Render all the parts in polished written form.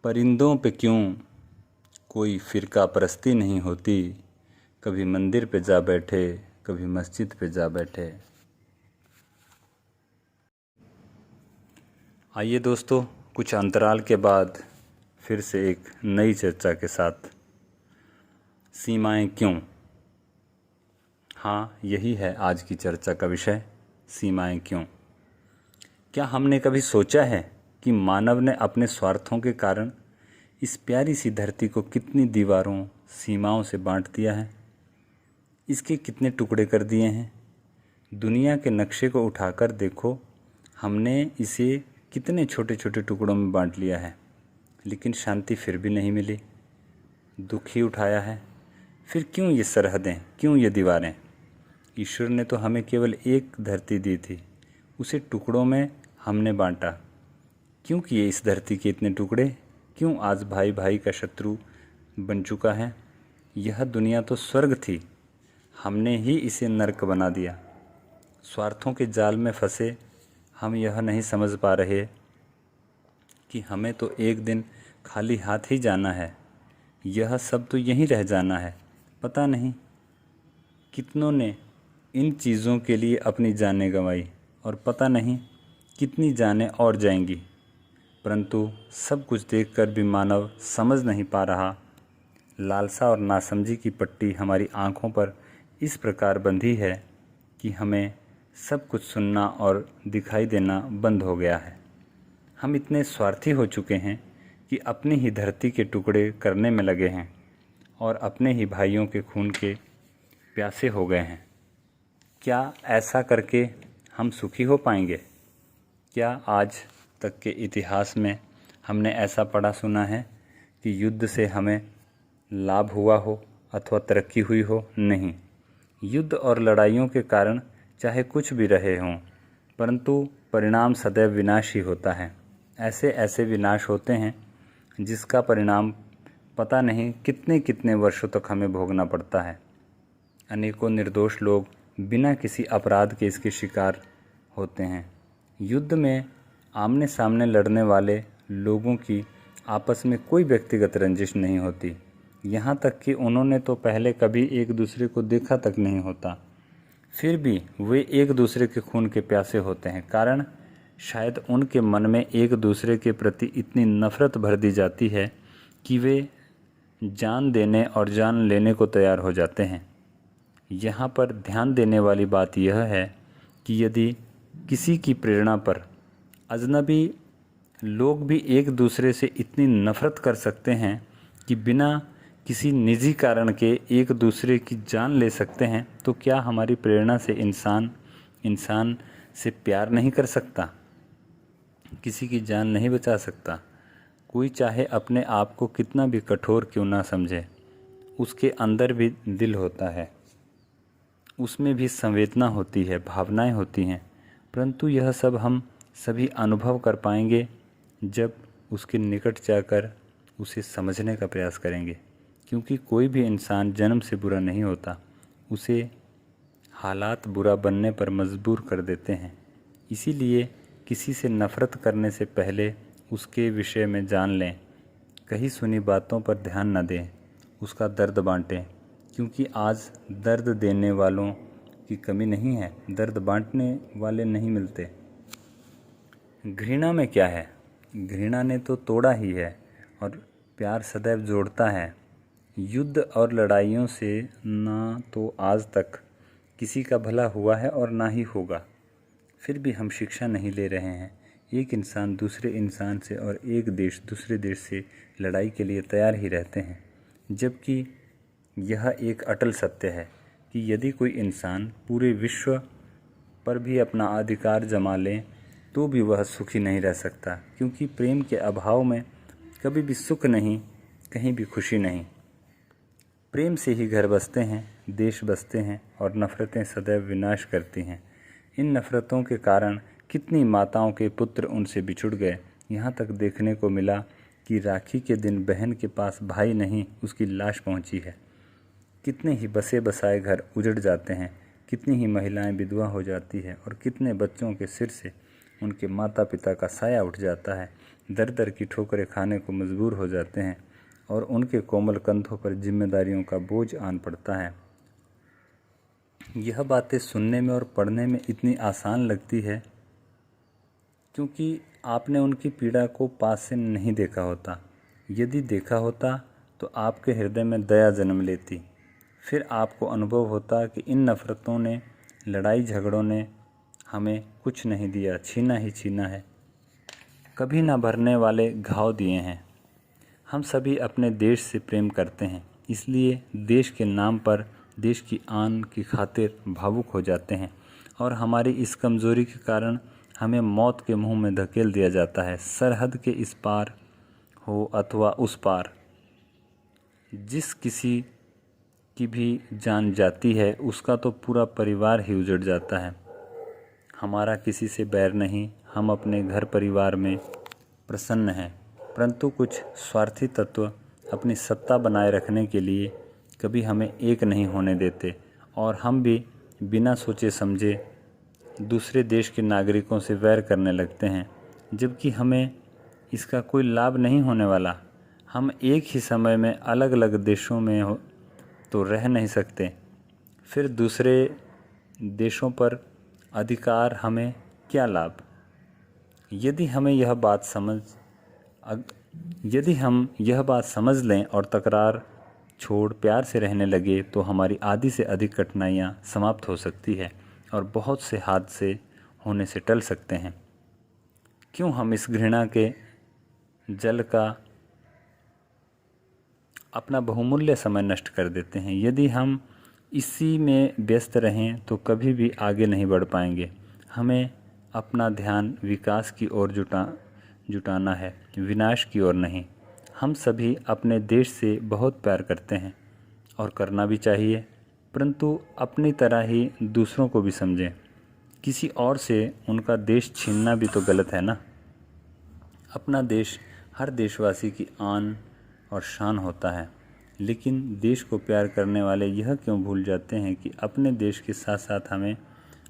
परिंदों पे क्यों कोई फ़िरका परस्ती नहीं होती। कभी मंदिर पे जा बैठे, कभी मस्जिद पे जा बैठे। आइए दोस्तों, कुछ अंतराल के बाद फिर से एक नई चर्चा के साथ। सीमाएं क्यों? हाँ, यही है आज की चर्चा का विषय, सीमाएं क्यों। क्या हमने कभी सोचा है कि मानव ने अपने स्वार्थों के कारण इस प्यारी सी धरती को कितनी दीवारों, सीमाओं से बांट दिया है, इसके कितने टुकड़े कर दिए हैं। दुनिया के नक्शे को उठाकर देखो, हमने इसे कितने छोटे छोटे टुकड़ों में बांट लिया है, लेकिन शांति फिर भी नहीं मिली, दुख ही उठाया है। फिर क्यों ये सरहदें, क्यों ये दीवारें? ईश्वर ने तो हमें केवल एक धरती दी थी, उसे टुकड़ों में हमने बांटा। क्यों किए इस धरती के इतने टुकड़े? क्यों आज भाई भाई का शत्रु बन चुका है? यह दुनिया तो स्वर्ग थी, हमने ही इसे नर्क बना दिया। स्वार्थों के जाल में फंसे हम यह नहीं समझ पा रहे कि हमें तो एक दिन खाली हाथ ही जाना है, यह सब तो यहीं रह जाना है। पता नहीं कितनों ने इन चीज़ों के लिए अपनी जानें गंवाई, और पता नहीं कितनी जानें और जाएंगी। परंतु सब कुछ देखकर भी मानव समझ नहीं पा रहा। लालसा और नासमझी की पट्टी हमारी आँखों पर इस प्रकार बंधी है कि हमें सब कुछ सुनना और दिखाई देना बंद हो गया है। हम इतने स्वार्थी हो चुके हैं कि अपनी ही धरती के टुकड़े करने में लगे हैं और अपने ही भाइयों के खून के प्यासे हो गए हैं। क्या ऐसा करके हम सुखी हो पाएंगे? क्या आज तक के इतिहास में हमने ऐसा पढ़ा सुना है कि युद्ध से हमें लाभ हुआ हो अथवा तरक्की हुई हो? नहीं। युद्ध और लड़ाइयों के कारण चाहे कुछ भी रहे हों, परंतु परिणाम सदैव विनाश ही होता है। ऐसे ऐसे विनाश होते हैं जिसका परिणाम पता नहीं कितने कितने वर्षों तक हमें भोगना पड़ता है। अनेकों निर्दोष लोग बिना किसी अपराध के इसके शिकार होते हैं। युद्ध में आमने सामने लड़ने वाले लोगों की आपस में कोई व्यक्तिगत रंजिश नहीं होती, यहाँ तक कि उन्होंने तो पहले कभी एक दूसरे को देखा तक नहीं होता, फिर भी वे एक दूसरे के खून के प्यासे होते हैं। कारण शायद उनके मन में एक दूसरे के प्रति इतनी नफ़रत भर दी जाती है कि वे जान देने और जान लेने को तैयार हो जाते हैं। यहाँ पर ध्यान देने वाली बात यह है कि यदि किसी की प्रेरणा पर अजनबी लोग भी एक दूसरे से इतनी नफ़रत कर सकते हैं कि बिना किसी निजी कारण के एक दूसरे की जान ले सकते हैं, तो क्या हमारी प्रेरणा से इंसान से प्यार नहीं कर सकता? किसी की जान नहीं बचा सकता? कोई चाहे अपने आप को कितना भी कठोर क्यों ना समझे, उसके अंदर भी दिल होता है, उसमें भी संवेदना होती है, भावनाएं होती हैं। परंतु यह सब हम सभी अनुभव कर पाएंगे जब उसके निकट जाकर उसे समझने का प्रयास करेंगे। क्योंकि कोई भी इंसान जन्म से बुरा नहीं होता, उसे हालात बुरा बनने पर मजबूर कर देते हैं। इसीलिए किसी से नफ़रत करने से पहले उसके विषय में जान लें, कहीं सुनी बातों पर ध्यान न दें, उसका दर्द बांटें। क्योंकि आज दर्द देने वालों की कमी नहीं है, दर्द बांटने वाले नहीं मिलते। घृणा में क्या है? घृणा ने तो तोड़ा ही है और प्यार सदैव जोड़ता है। युद्ध और लड़ाइयों से ना तो आज तक किसी का भला हुआ है और ना ही होगा। फिर भी हम शिक्षा नहीं ले रहे हैं। एक इंसान दूसरे इंसान से और एक देश दूसरे देश से लड़ाई के लिए तैयार ही रहते हैं, जबकि यह एक अटल सत्य है कि यदि कोई इंसान पूरे विश्व पर भी अपना अधिकार जमा ले तो भी वह सुखी नहीं रह सकता। क्योंकि प्रेम के अभाव में कभी भी सुख नहीं, कहीं भी खुशी नहीं। प्रेम से ही घर बसते हैं, देश बसते हैं, और नफ़रतें सदैव विनाश करती हैं। इन नफ़रतों के कारण कितनी माताओं के पुत्र उनसे बिछुड़ गए। यहाँ तक देखने को मिला कि राखी के दिन बहन के पास भाई नहीं, उसकी लाश पहुँची है। कितने ही बसे बसाए घर उजड़ जाते हैं, कितनी ही महिलाएं विधवा हो जाती है, और कितने बच्चों के सिर से उनके माता पिता का साया उठ जाता है, दर दर की ठोकरें खाने को मजबूर हो जाते हैं और उनके कोमल कंधों पर जिम्मेदारियों का बोझ आन पड़ता है। यह बातें सुनने में और पढ़ने में इतनी आसान लगती है क्योंकि आपने उनकी पीड़ा को पास से नहीं देखा होता। यदि देखा होता तो आपके हृदय में दया जन्म लेती। फिर आपको अनुभव होता कि इन नफ़रतों ने, लड़ाई झगड़ों ने हमें कुछ नहीं दिया, छीना ही छीना है, कभी ना भरने वाले घाव दिए हैं। हम सभी अपने देश से प्रेम करते हैं, इसलिए देश के नाम पर, देश की आन की खातिर भावुक हो जाते हैं और हमारी इस कमज़ोरी के कारण हमें मौत के मुंह में धकेल दिया जाता है। सरहद के इस पार हो अथवा उस पार, जिस किसी की भी जान जाती है उसका तो पूरा परिवार ही उजड़ जाता है। हमारा किसी से बैर नहीं, हम अपने घर परिवार में प्रसन्न हैं, परंतु कुछ स्वार्थी तत्व अपनी सत्ता बनाए रखने के लिए कभी हमें एक नहीं होने देते और हम भी बिना सोचे समझे दूसरे देश के नागरिकों से वैर करने लगते हैं, जबकि हमें इसका कोई लाभ नहीं होने वाला। हम एक ही समय में अलग अलग देशों में तो रह नहीं सकते, फिर दूसरे देशों पर अधिकार हमें क्या लाभ। यदि हम यह बात समझ लें और तकरार छोड़ प्यार से रहने लगे तो हमारी आधी से अधिक कठिनाइयाँ समाप्त हो सकती है और बहुत से हादसे होने से टल सकते हैं। क्यों हम इस घृणा के जल का अपना बहुमूल्य समय नष्ट कर देते हैं। यदि हम इसी में व्यस्त रहें तो कभी भी आगे नहीं बढ़ पाएंगे। हमें अपना ध्यान विकास की ओर जुटाना है, विनाश की ओर नहीं। हम सभी अपने देश से बहुत प्यार करते हैं और करना भी चाहिए, परंतु अपनी तरह ही दूसरों को भी समझें। किसी और से उनका देश छीनना भी तो गलत है ना। अपना देश हर देशवासी की आन और शान होता है, लेकिन देश को प्यार करने वाले यह क्यों भूल जाते हैं कि अपने देश के साथ साथ हमें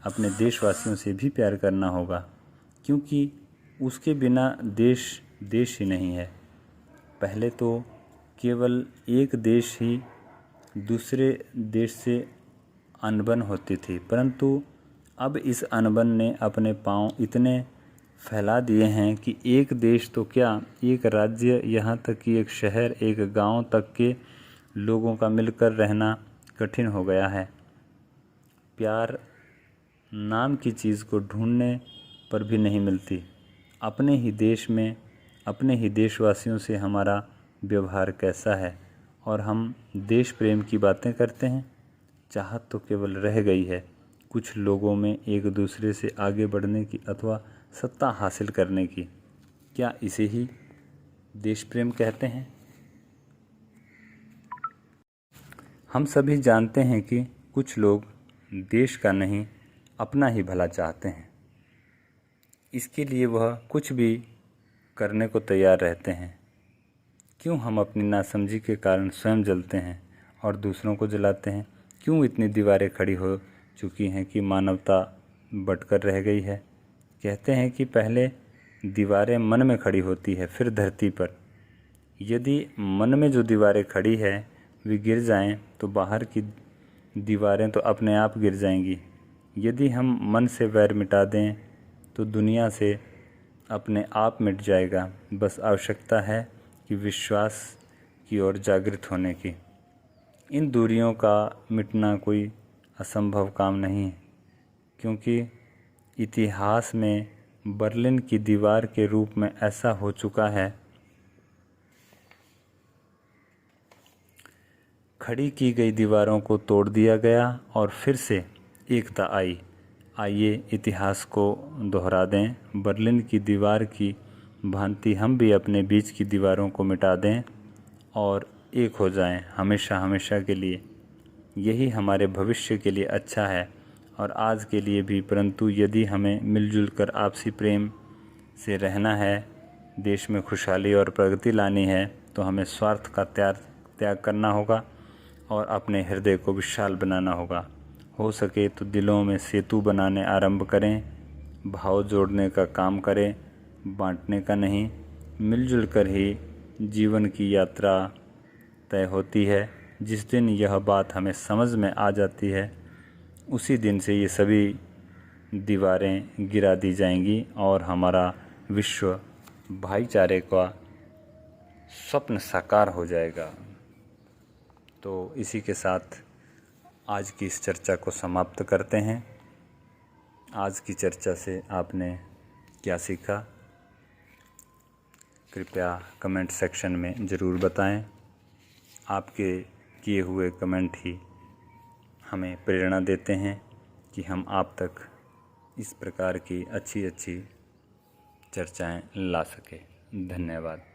अपने देशवासियों से भी प्यार करना होगा, क्योंकि उसके बिना देश देश ही नहीं है। पहले तो केवल एक देश ही दूसरे देश से अनबन होती थी, परंतु अब इस अनबन ने अपने पांव इतने फैला दिए हैं कि एक देश तो क्या, एक राज्य, यहाँ तक कि एक शहर, एक गांव तक के लोगों का मिलकर रहना कठिन हो गया है। प्यार नाम की चीज़ को ढूंढने पर भी नहीं मिलती। अपने ही देश में अपने ही देशवासियों से हमारा व्यवहार कैसा है और हम देश प्रेम की बातें करते हैं। चाहत तो केवल रह गई है कुछ लोगों में एक दूसरे से आगे बढ़ने की अथवा सत्ता हासिल करने की। क्या इसे ही देश प्रेम कहते हैं? हम सभी जानते हैं कि कुछ लोग देश का नहीं अपना ही भला चाहते हैं। इसके लिए वह कुछ भी करने को तैयार रहते हैं। क्यों हम अपनी नासमझी के कारण स्वयं जलते हैं और दूसरों को जलाते हैं? क्यों इतनी दीवारें खड़ी हो चुकी हैं कि मानवता बटकर रह गई है? कहते हैं कि पहले दीवारें मन में खड़ी होती है, फिर धरती पर। यदि मन में जो दीवारें खड़ी है वे गिर जाएं तो बाहर की दीवारें तो अपने आप गिर जाएंगी। यदि हम मन से वैर मिटा दें तो दुनिया से अपने आप मिट जाएगा। बस आवश्यकता है कि विश्वास की ओर जागृत होने की। इन दूरियों का मिटना कोई असंभव काम नहीं है, क्योंकि इतिहास में बर्लिन की दीवार के रूप में ऐसा हो चुका है। खड़ी की गई दीवारों को तोड़ दिया गया और फिर से एकता आई। आइए इतिहास को दोहरा दें। बर्लिन की दीवार की भांति हम भी अपने बीच की दीवारों को मिटा दें और एक हो जाएं हमेशा हमेशा के लिए। यही हमारे भविष्य के लिए अच्छा है और आज के लिए भी। परंतु यदि हमें मिलजुल कर आपसी प्रेम से रहना है, देश में खुशहाली और प्रगति लानी है, तो हमें स्वार्थ का त्याग करना होगा और अपने हृदय को विशाल बनाना होगा। हो सके तो दिलों में सेतु बनाने आरंभ करें। भाव जोड़ने का काम करें, बांटने का नहीं। मिलजुल कर ही जीवन की यात्रा तय होती है। जिस दिन यह बात हमें समझ में आ जाती है, उसी दिन से ये सभी दीवारें गिरा दी जाएंगी और हमारा विश्व भाईचारे का स्वप्न साकार हो जाएगा। तो इसी के साथ आज की इस चर्चा को समाप्त करते हैं। आज की चर्चा से आपने क्या सीखा, कृपया कमेंट सेक्शन में ज़रूर बताएं। आपके किए हुए कमेंट ही हमें प्रेरणा देते हैं कि हम आप तक इस प्रकार की अच्छी अच्छी चर्चाएं ला सकें। धन्यवाद।